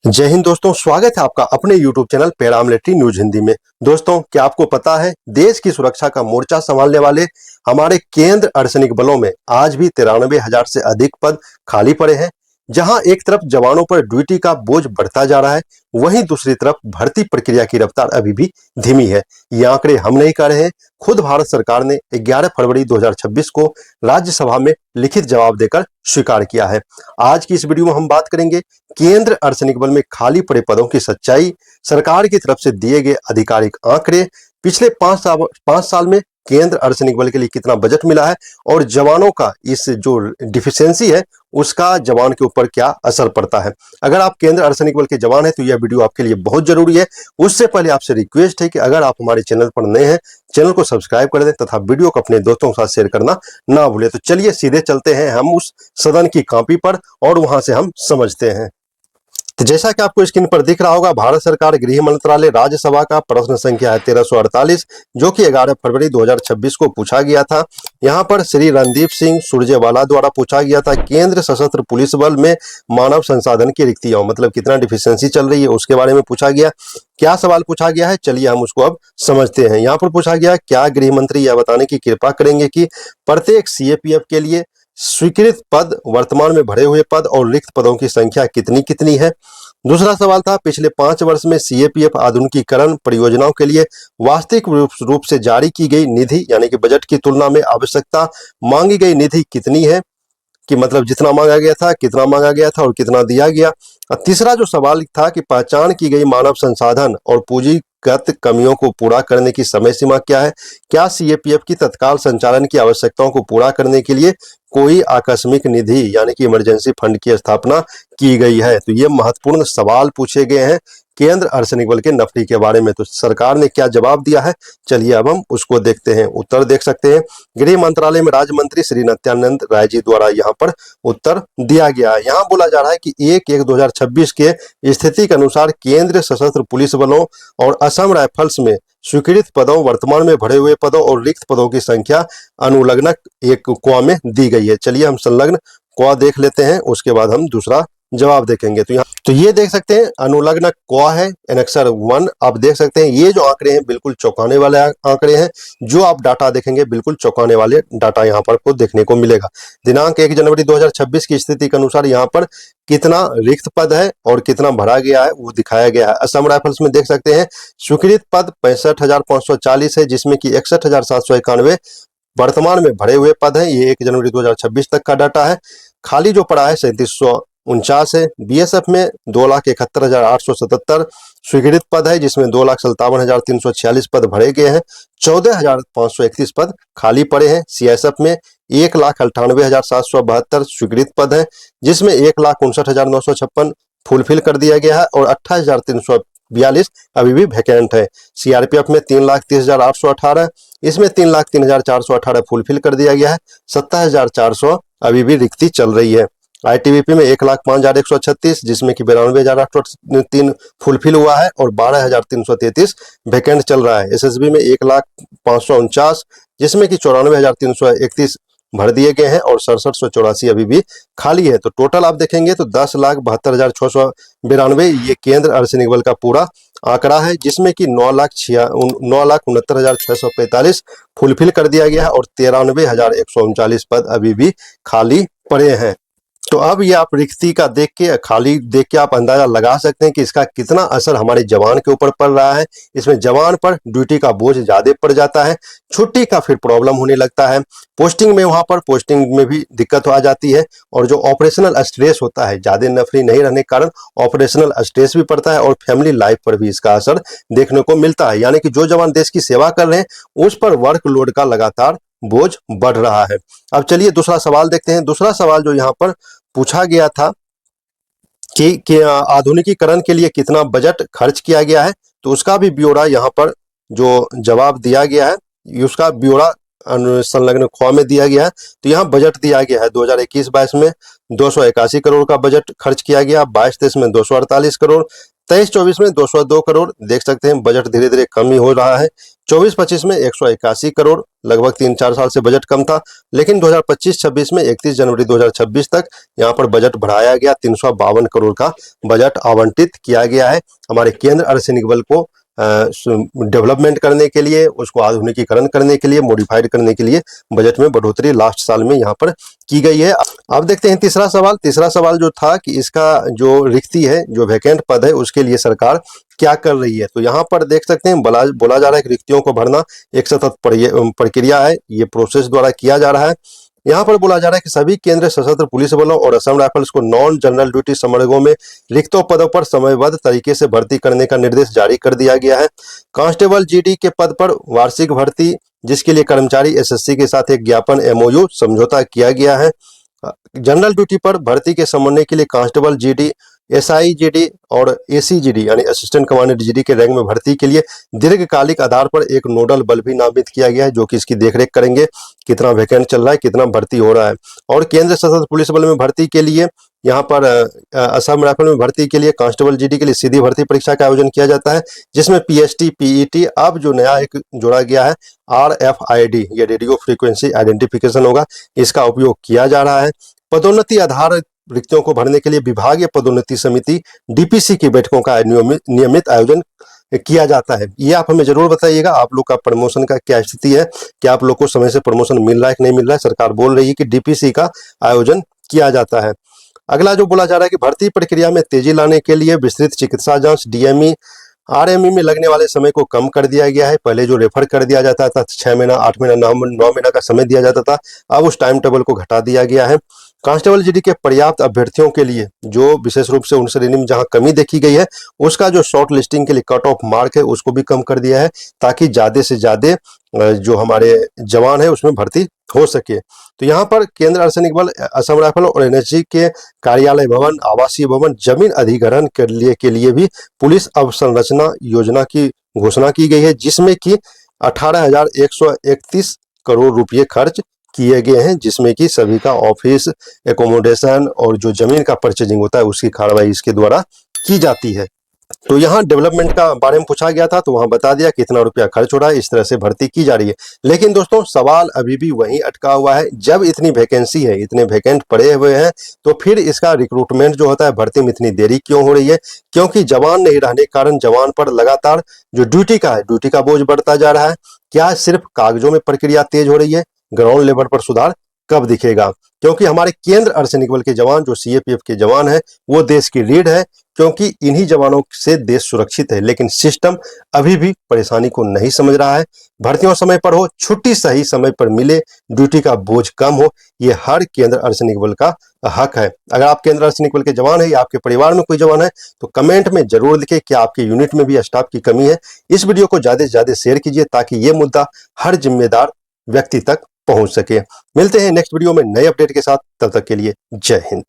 जय हिंद दोस्तों, स्वागत है आपका अपने YouTube channel paramilitary news Hindi में। दोस्तों, क्या आपको पता है देश की सुरक्षा का मोर्चा संभालने वाले हमारे केंद्र अर्धसैनिक बलों में आज भी 93,000 से अधिक पद खाली पड़े हैं। जहां एक तरफ जवानों पर ड्यूटी का बोझ बढ़ता जा रहा है, वहीं दूसरी तरफ भर्ती प्रक्रिया की रफ्तार अभी भी धीमी है। ये आंकड़े हम नहीं कह रहे हैं, खुद भारत सरकार ने 11 फरवरी 2026 को राज्यसभा में लिखित जवाब देकर स्वीकार किया है। आज की इस वीडियो में हम बात करेंगे केंद्र अर्धसैनिक बल में खाली पड़े पदों की सच्चाई, सरकार की तरफ से दिए गए आधिकारिक आंकड़े, पिछले 5 साल में केंद्र अर्धसैनिक बल के लिए कितना बजट मिला है और जवानों का इस जो डिफिशियंसी है उसका जवान के ऊपर क्या असर पड़ता है। अगर आप केंद्र अर्धसैनिक बल के जवान हैं तो यह वीडियो आपके लिए बहुत जरूरी है। उससे पहले आपसे रिक्वेस्ट है कि अगर आप हमारे चैनल पर नए हैं, चैनल को सब्सक्राइब कर दें तथा वीडियो को अपने दोस्तों के साथ शेयर करना ना भूलें। तो चलिए सीधे चलते हैं हम उस सदन की कॉपी पर और वहां से हम समझते हैं। तो जैसा कि आपको स्क्रीन पर दिख रहा होगा, भारत सरकार गृह मंत्रालय राज्यसभा का प्रश्न संख्या है 1348, जो कि 11 फरवरी 2026 को पूछा गया था। यहाँ पर श्री रणदीप सिंह सुरजेवाला द्वारा पूछा गया था, केंद्र सशस्त्र पुलिस बल में मानव संसाधन की रिक्तियां, मतलब कितना डिफिशियंसी चल रही है उसके बारे में पूछा गया। क्या सवाल पूछा गया है, चलिए हम उसको अब समझते हैं। यहाँ पर पूछा गया, क्या गृह मंत्री यह बताने की कृपा करेंगे कि प्रत्येक सीएपीएफ के लिए स्वीकृत पद, वर्तमान में भरे हुए पद और रिक्त पदों की संख्या कितनी कितनी है। दूसरा सवाल था, पिछले 5 वर्ष में सीएपीएफ आधुनिकीकरण परियोजनाओं के लिए वास्तविक रूप से जारी की गई निधि यानी कि बजट की तुलना में आवश्यकता मांगी गई निधि कितनी है, कि मतलब जितना मांगा गया था, कितना मांगा गया था और कितना दिया गया। और तीसरा जो सवाल था कि पहचान की गई मानव संसाधन और पूंजीगत कमियों को पूरा करने की समय सीमा क्या है। क्या सीएपीएफ की तत्काल संचालन की आवश्यकताओं को पूरा करने के लिए कोई आकस्मिक निधि यानी कि इमरजेंसी फंड की स्थापना की गई है। तो ये महत्वपूर्ण सवाल पूछे गए हैं केंद्र अर्धसैनिक बल के नफरी के बारे में। तो सरकार ने क्या जवाब दिया है, चलिए अब हम उसको देखते हैं। उत्तर देख सकते हैं, गृह मंत्रालय में राज्य मंत्री श्री नित्यानंद राय जी द्वारा यहाँ पर उत्तर दिया गया है। यहाँ बोला जा रहा है कि 1/1/2026 के स्थिति के अनुसार केंद्रीय सशस्त्र पुलिस बलों और असम राइफल्स में स्वीकृत पदों, वर्तमान में भरे हुए पदों और रिक्त पदों की संख्या अनुलग्नक एक क में दी गई है। चलिए हम संलग्न क देख लेते हैं, उसके बाद हम दूसरा जवाब देखेंगे। तो ये देख सकते हैं अनुलग्नक क है एनेक्सर 1। आप देख सकते हैं ये जो आंकड़े हैं बिल्कुल चौंकाने वाले आंकड़े हैं। जो आप डाटा देखेंगे बिल्कुल चौंकाने वाले डाटा यहाँ पर आपको देखने को मिलेगा। दिनांक 1 जनवरी 2026 की स्थिति के अनुसार यहाँ पर कितना रिक्त पद है और कितना भरा गया है वो दिखाया गया है। असम राइफल्स में देख सकते हैं स्वीकृत पद 65,540 है, जिसमें कि 61,791 वर्तमान में भरे हुए पद हैं। ये 1 जनवरी 2026 तक का डाटा है। खाली जो पड़ा है 3749 है। बीएसएफ में 2,71,877 स्वीकृत पद है, जिसमें 2,57,346 पद भरे गए हैं। 14,531 पद खाली पड़े हैं। सीएसएफ में 1,98,772 स्वीकृत पद है, जिसमें 1,59,956 फुलफिल कर दिया गया है और 28,342 अभी भी वैकेंट है। सीआरपीएफ में 3,30,818, इसमें 3,03,418 फुलफिल कर दिया गया है। 27,400 अभी भी रिक्ति चल रही है। आईटीबीपी में 1,05,136, जिसमें कि 92,803 फुलफिल हुआ है और 12,333 वैकेंट चल रहा है। एसएसबी में 1,05,49, जिसमें कि 94,331 भर दिए गए हैं और 67,184 अभी भी खाली है। तो टोटल आप देखेंगे तो 10,72,692 ये केंद्र अर्धसैनिक बल का पूरा आंकड़ा है, जिसमें कि 9,69,645 फुलफिल कर दिया गया है और 93,139 पद अभी भी खाली पड़े हैं। तो अब ये आप रिक्ति का देख के, खाली देख के आप अंदाजा लगा सकते हैं कि इसका कितना असर हमारे जवान के ऊपर पड़ रहा है। इसमें जवान पर ड्यूटी का बोझ ज्यादा पड़ जाता है, छुट्टी का फिर प्रॉब्लम होने लगता है, पोस्टिंग में वहां पर पोस्टिंग में भी दिक्कत आ जाती है और जो ऑपरेशनल स्ट्रेस होता है, ज्यादा नफरी नहीं रहने के कारण ऑपरेशनल स्ट्रेस भी पड़ता है और फैमिली लाइफ पर भी इसका असर देखने को मिलता है। यानी कि जो जवान देश की सेवा कर रहे हैं उस पर वर्कलोड का लगातार बोझ बढ़ रहा है। अब चलिए दूसरा सवाल देखते हैं। दूसरा सवाल जो यहाँ पर पूछा गया था कि आधुनिकीकरण के लिए कितना बजट खर्च किया गया है, तो उसका भी ब्यौरा यहाँ पर जो जवाब दिया गया है उसका ब्यौरा संलग्न ख में दिया गया है। तो यहाँ बजट दिया गया है 2021-22 में 281 करोड़ का बजट खर्च किया गया, 22-23 में 248 करोड़, 23-24 में 202 करोड़, देख सकते हैं बजट धीरे धीरे कम ही हो रहा है। 24-25 में 181 करोड़, लगभग 3-4 साल से बजट कम था, लेकिन 2025-26 में 31 जनवरी 2026 तक यहाँ पर बजट बढ़ाया गया, 352 करोड़ का बजट आवंटित किया गया है हमारे केंद्र अर्धसैनिक बल को डेवलपमेंट करने के लिए, उसको आधुनिकीकरण करने के लिए, मॉडिफाइड करने के लिए बजट में बढ़ोतरी लास्ट साल में यहाँ पर की गई है। अब देखते हैं तीसरा सवाल जो था कि इसका जो रिक्ति है, जो वैकेंट पद है, उसके लिए सरकार क्या कर रही है। तो यहाँ पर देख सकते हैं बोला जा रहा है कि रिक्तियों को भरना एक सतत प्रक्रिया है, ये प्रोसेस द्वारा किया जा रहा है। यहाँ पर बोला जा रहा है कि सभी केंद्रीय सशस्त्र पुलिस बलों और असम राइफल्स को नॉन जनरल ड्यूटी समरगों में रिक्तों पदों पर समयबद्ध तरीके से भर्ती करने का निर्देश जारी कर दिया गया है। कांस्टेबल जीडी के पद पर वार्षिक भर्ती, जिसके लिए कर्मचारी एसएससी के साथ एक ज्ञापन एमओयू समझौता किया गया है। जनरल ड्यूटी पर भर्ती के समन्वय के लिए कांस्टेबल जीडी, एसआई जीडी और एसी जीडी यानी असिस्टेंट कमांडेंट जीडी के रैंक में भर्ती के लिए दीर्घकालिक आधार पर एक नोडल बल भी नामित किया गया है, जो कि इसकी देखरेख करेंगे कितना वैकेंट चल रहा है, कितना भर्ती हो रहा है। और केंद्रीय सशस्त्र पुलिस बल में भर्ती के लिए यहाँ पर असम राइफल में भर्ती के लिए कांस्टेबल जीडी के लिए सीधी भर्ती परीक्षा का आयोजन किया जाता है, जिसमें पीएसटी पीईटी, अब जो नया एक जोड़ा गया है आरएफआईडी, ये रेडियो फ्रीक्वेंसी आइडेंटिफिकेशन होगा, इसका उपयोग किया जा रहा है। पदोन्नति आधार रिक्तियों को भरने के लिए विभागीय पदोन्नति समिति डीपीसी की बैठकों का नियमित आयोजन किया जाता है। ये आप हमें जरूर बताइएगा, आप लोग का प्रमोशन का क्या स्थिति है, क्या आप लोग को समय से प्रमोशन मिल रहा है कि नहीं मिल रहा है। सरकार बोल रही है कि डीपीसी का आयोजन किया जाता है। अगला जो बोला जा रहा है कि भर्ती प्रक्रिया में तेजी लाने के लिए विस्तृत चिकित्सा जांच, डीएमई आरएमई में लगने वाले समय को कम कर दिया गया है। पहले जो रेफर कर दिया जाता था 6 महीना, 8 महीना, 9 महीना का समय दिया जाता था, अब उस टाइम टेबल को घटा दिया गया है। कांस्टेबल जीडी के पर्याप्त अभ्यर्थियों के लिए जो विशेष रूप से उन श्रेणी में जहां कमी देखी गई है, उसका जो शॉर्ट लिस्टिंग के लिए कट ऑफ मार्क है उसको भी कम कर दिया है, ताकि ज्यादा से ज्यादा जो हमारे जवान है उसमें भर्ती हो सके। तो यहाँ पर केंद्र अर्धसैनिक बल, असम राइफल और एनएसजी के कार्यालय भवन, आवासीय भवन, जमीन अधिग्रहण के लिए भी पुलिस अवसंरचना योजना की घोषणा की गई है, जिसमें कि 18,131 करोड़ रुपये खर्च किए गए हैं, जिसमें कि सभी का ऑफिस, एकोमोडेशन और जो जमीन का परचेजिंग होता है उसकी कार्रवाई इसके द्वारा की जाती है। तो यहाँ डेवलपमेंट का बारे में पूछा गया था, तो वहां बता दिया कितना रुपया खर्च हो रहा है, इस तरह से भर्ती की जा रही है। लेकिन दोस्तों सवाल अभी भी वहीं अटका हुआ है, जब इतनी वैकेंसी है, इतने वैकेंट पड़े हुए हैं, तो फिर इसका रिक्रूटमेंट जो होता है, भर्ती में इतनी देरी क्यों हो रही है। क्योंकि जवान नहीं रहने के कारण जवान पर लगातार जो ड्यूटी का बोझ बढ़ता जा रहा है। क्या सिर्फ कागजों में प्रक्रिया तेज हो रही है, ग्राउंड लेवल पर सुधार कब दिखेगा। क्योंकि हमारे केंद्र अर्धसैनिक बल के जवान, जो सीएपीएफ के जवान हैं, वो देश की रीढ़ है, क्योंकि इन्हीं जवानों से देश सुरक्षित है। लेकिन सिस्टम अभी भी परेशानी को नहीं समझ रहा है। भर्तियों समय पर हो, छुट्टी सही समय पर मिले, ड्यूटी का बोझ कम हो, ये हर केंद्र अर्धसैनिक बल का हक है। अगर आप केंद्र अर्धसैनिक बल के जवान है या आपके परिवार में कोई जवान है, तो कमेंट में जरूर लिखें कि आपके यूनिट में भी स्टाफ की कमी है। इस वीडियो को ज्यादा से ज्यादा शेयर कीजिए, ताकि ये मुद्दा हर जिम्मेदार व्यक्ति तक पहुंच सके। मिलते हैं नेक्स्ट वीडियो में नए अपडेट के साथ, तब तक के लिए जय हिंद।